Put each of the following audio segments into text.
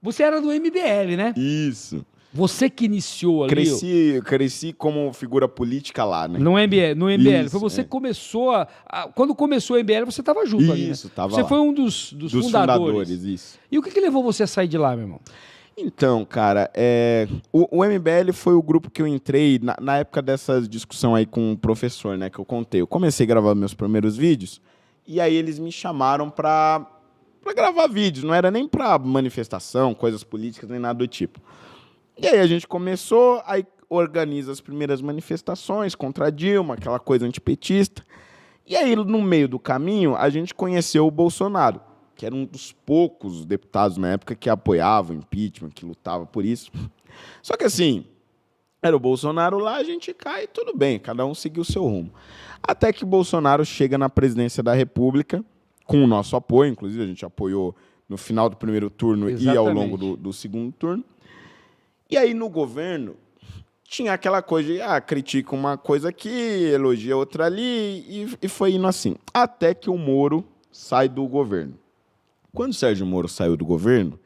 Você era do MBL, né? Isso. Você que iniciou ali... Cresci como figura política lá, né? No MBL. Isso, Foi você que começou quando começou o MBL, você estava junto ali, né? Isso, tava Você lá. foi um dos fundadores. Isso. E o que levou você a sair de lá, meu irmão? Então, cara, o MBL foi o grupo que eu entrei na época dessa discussão aí com o professor, né, que eu contei. Eu comecei a gravar meus primeiros vídeos e aí eles me chamaram para gravar vídeos. Não era nem para manifestação, coisas políticas, nem nada do tipo. E aí a gente começou, aí organiza as primeiras manifestações contra a Dilma, aquela coisa antipetista. E aí, no meio do caminho, a gente conheceu o Bolsonaro, que era um dos poucos deputados na época que apoiava o impeachment, que lutava por isso. Só que assim, era o Bolsonaro lá, a gente cai, tudo bem, cada um seguiu o seu rumo. Até que o Bolsonaro chega na presidência da República, com o nosso apoio, inclusive a gente apoiou no final do primeiro turno e ao longo do segundo turno. E aí, no governo, tinha aquela coisa de, critica uma coisa aqui, elogia outra ali, e foi indo assim. Até que o Moro sai do governo. Quando o Sérgio Moro saiu do governo,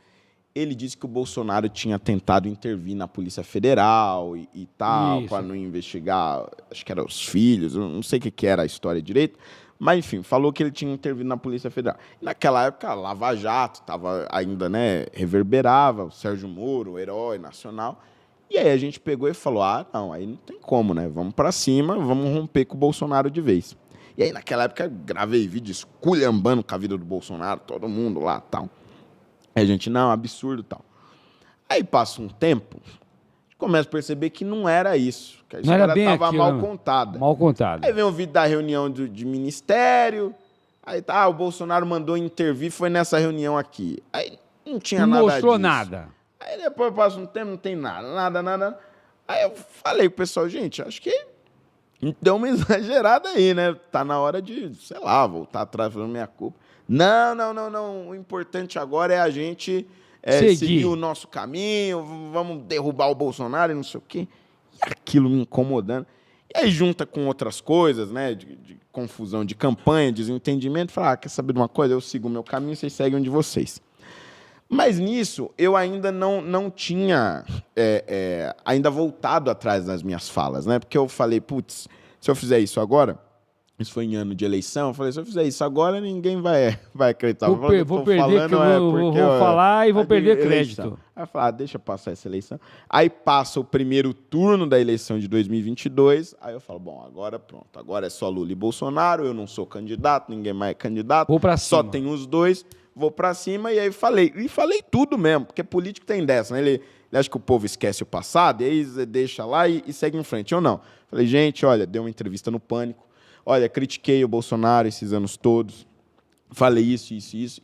ele disse que o Bolsonaro tinha tentado intervir na Polícia Federal e tal, para não investigar, acho que eram os filhos, eu não sei o que era a história direito, mas, enfim, falou que ele tinha intervido na Polícia Federal. E naquela época, a Lava Jato estava ainda, né, reverberava, o Sérgio Moro, o herói nacional. E aí a gente pegou e falou, não, aí não tem como, né? Vamos para cima, vamos romper com o Bolsonaro de vez. E aí, naquela época, gravei vídeo esculhambando com a vida do Bolsonaro, todo mundo lá, tal. Aí a gente, não, absurdo, tal. Aí passa um tempo, começa a perceber que não era isso, que a história estava mal contada. Mal contada. Aí vem o vídeo da reunião de ministério, aí o Bolsonaro mandou intervir, foi nessa reunião aqui. Aí não tinha nada disso. Não mostrou nada. Aí depois passa um tempo, não tem nada. Aí eu falei pro pessoal, gente, acho que deu uma exagerada aí, né? Tá na hora de, sei lá, voltar atrás, falando minha culpa. Não. O importante agora é a gente seguir o nosso caminho, vamos derrubar o Bolsonaro e não sei o quê. E aquilo me incomodando. E aí junta com outras coisas, né? De confusão de campanha, desentendimento. Fala, quer saber de uma coisa? Eu sigo o meu caminho, vocês seguem um de vocês. Mas nisso, eu ainda não tinha ainda voltado atrás das minhas falas, né? Porque eu falei, putz, se eu fizer isso agora, isso foi em ano de eleição, eu falei, se eu fizer isso agora, ninguém vai acreditar. Vou falar e vou perder crédito. Aí eu falei, deixa passar essa eleição. Aí passa o primeiro turno da eleição de 2022, aí eu falo, bom, agora pronto, agora é só Lula e Bolsonaro, eu não sou candidato, ninguém mais é candidato, vou pra cima. Só tem os dois. Vou pra cima e aí falei. E falei tudo mesmo, porque político tem dessa, né? Ele acha que o povo esquece o passado e aí deixa lá e segue em frente. Eu não. Falei, gente, olha, dei uma entrevista no Pânico. Olha, critiquei o Bolsonaro esses anos todos. Falei isso,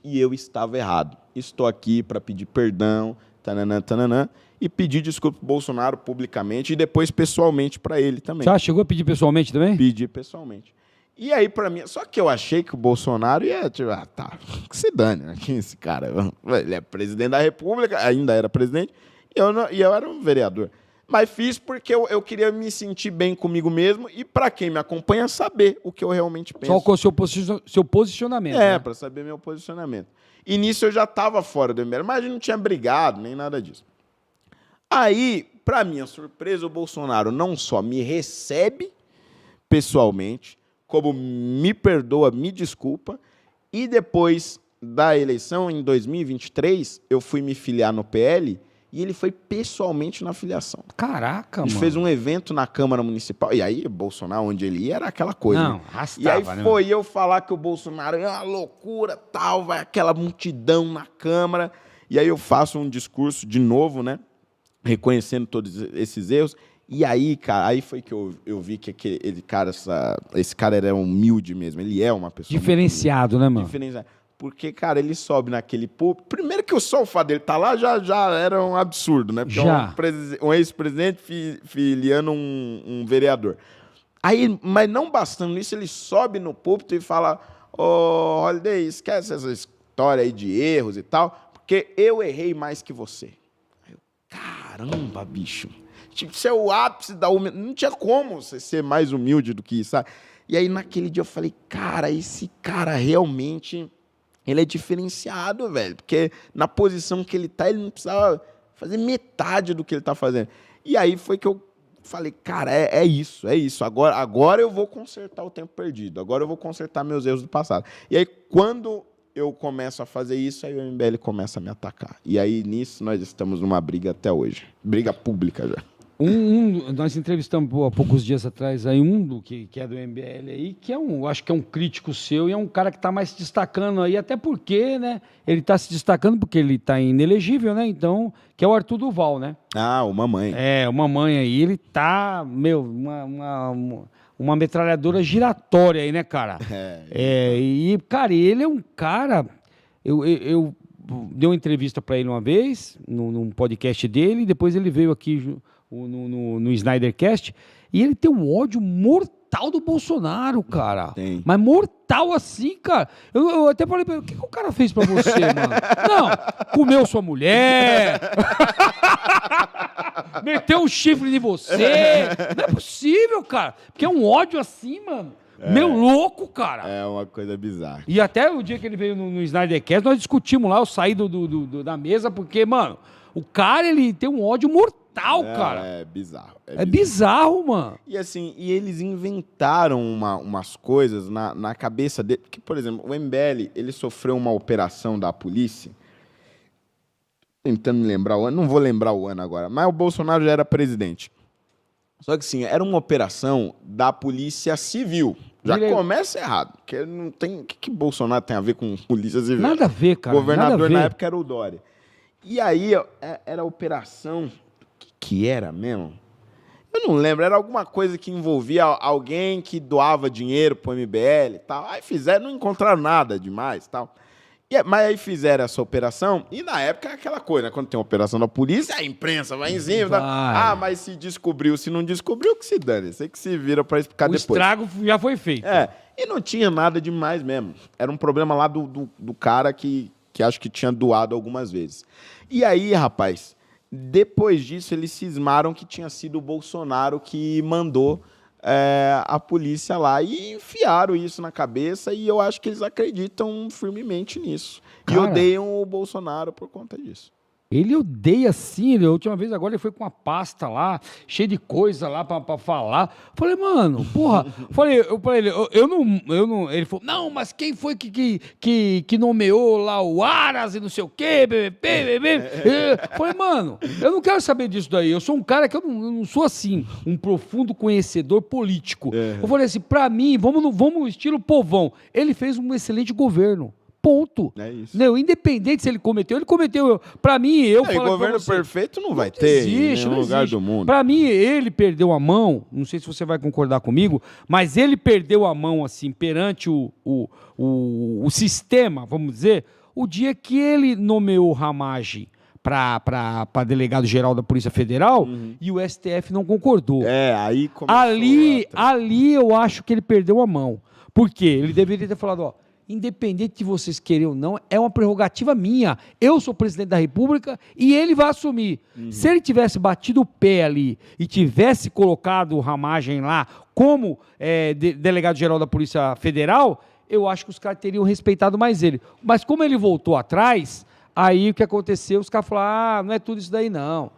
e eu estava errado. Estou aqui para pedir perdão, tananã, e pedir desculpa pro Bolsonaro publicamente e depois pessoalmente para ele também. Já chegou a pedir pessoalmente também? Pedi pessoalmente. E aí, pra mim, só que eu achei que o Bolsonaro ia, tipo, que se dane, né? Quem é esse cara? Ele é presidente da República, ainda era presidente, e eu era um vereador. Mas fiz porque eu queria me sentir bem comigo mesmo e, pra quem me acompanha, saber o que eu realmente penso. Só com o seu posicionamento. Né? Pra para saber meu posicionamento. E nisso eu já estava fora do MBL, mas a gente não tinha brigado, nem nada disso. Aí, pra minha surpresa, o Bolsonaro não só me recebe pessoalmente, como me perdoa, me desculpa, e depois da eleição, em 2023, eu fui me filiar no PL e ele foi pessoalmente na filiação. Caraca, mano. A gente fez um evento na Câmara Municipal, e aí o Bolsonaro, onde ele ia, era aquela coisa. Não, arrastava, e aí foi eu falar que o Bolsonaro é uma loucura, tal, vai aquela multidão na Câmara, e aí eu faço um discurso de novo, né, reconhecendo todos esses erros. E aí, cara, aí foi que eu vi que esse cara era humilde mesmo. Ele é uma pessoa diferenciado, né, mano? Diferenciado. Porque, cara, ele sobe naquele púlpito. Primeiro que só o fato dele estar lá já era um absurdo, né? Porque é um ex-presidente filiando um vereador. Aí, mas não bastando isso, ele sobe no púlpito e fala: ô, Holiday, esquece essa história aí de erros e tal, porque eu errei mais que você. Aí eu, caramba, bicho. Tipo, isso é o ápice da humildade. Não tinha como você ser mais humilde do que isso, sabe? E aí, naquele dia, eu falei, cara, esse cara realmente ele é diferenciado, velho. Porque na posição que ele tá, ele não precisava fazer metade do que ele tá fazendo. E aí foi que eu falei, cara, é isso. Agora eu vou consertar o tempo perdido. Agora eu vou consertar meus erros do passado. E aí, quando eu começo a fazer isso, aí o MBL começa a me atacar. E aí, nisso, nós estamos numa briga até hoje. Briga pública já. Nós entrevistamos há poucos dias atrás aí que é do MBL aí, que acho que é um crítico seu e é um cara que está mais se destacando aí, até porque, né? Ele está se destacando porque ele está inelegível, né? Então, que é o Arthur Duval, né? Ah, o Mamãe. O Mamãe aí, ele tá, uma metralhadora giratória aí, né, cara? E, cara, ele é um cara... Eu dei uma entrevista para ele uma vez, num podcast dele, e depois ele veio aqui no Snydercast, e ele tem um ódio mortal do Bolsonaro, cara. Tem. Mas mortal assim, cara. Eu até falei pra ele, o que o cara fez pra você, mano? Não, comeu sua mulher, meteu um chifre em você. Não é possível, cara. Porque é um ódio assim, mano. Meu louco, cara. É uma coisa bizarra. E até o dia que ele veio no Snydercast, nós discutimos lá, eu saí da mesa, porque, mano, o cara, ele tem um ódio mortal, cara. É bizarro. É bizarro, mano. E assim, eles inventaram umas coisas na cabeça dele. Que, por exemplo, o MBL, ele sofreu uma operação da polícia. Tentando me lembrar o ano, não vou lembrar o ano agora, mas o Bolsonaro já era presidente. Só que sim, era uma operação da Polícia Civil. Já começa errado. Porque não tem. O que Bolsonaro tem a ver com Polícia Civil? Nada a ver, cara. O governador nada a ver. na época era o Dória. E aí era a operação. O que era mesmo? Eu não lembro. Era alguma coisa que envolvia alguém que doava dinheiro pro MBL e tal. Aí fizeram, não encontraram nada demais e tal. Mas aí fizeram essa operação, e na época é aquela coisa, né? Quando tem uma operação da polícia, a imprensa vai em cima. Ah, mas se descobriu, se não descobriu, que se dane. Sei que se vira para explicar depois. O estrago já foi feito. E não tinha nada demais mesmo. Era um problema lá do cara que acho que tinha doado algumas vezes. E aí, rapaz, depois disso, eles cismaram que tinha sido o Bolsonaro que mandou a polícia lá e enfiaram isso na cabeça, e eu acho que eles acreditam firmemente nisso. Cara, e odeiam o Bolsonaro por conta disso. Ele odeia sim, a última vez agora ele foi com uma pasta lá, cheia de coisa lá pra falar. Falei, mano, porra. Eu falei, eu não. Ele falou, não, mas quem foi que nomeou lá o Aras e não sei o quê, BBB. Falei, mano, eu não quero saber disso daí. Eu sou um cara que eu não sou assim, um profundo conhecedor político. Eu falei assim, pra mim, vamos no estilo povão. Ele fez um excelente governo. Ponto. É isso. Não, independente se ele cometeu. Pra mim, eu falo. Governo perfeito não vai ter em nenhum lugar do mundo. Pra mim, ele perdeu a mão. Não sei se você vai concordar comigo, mas ele perdeu a mão, assim, perante o sistema, vamos dizer, o dia que ele nomeou o Ramagem para delegado-geral da Polícia Federal e o STF não concordou. Aí começou ali eu acho que ele perdeu a mão. Por quê? Ele deveria ter falado, independente de vocês querem ou não, é uma prerrogativa minha. Eu sou presidente da República e ele vai assumir. Se ele tivesse batido o pé ali e tivesse colocado o Ramagem lá como delegado-geral da Polícia Federal, eu acho que os caras teriam respeitado mais ele. Mas como ele voltou atrás, aí o que aconteceu? Os caras falaram, não é tudo isso daí não.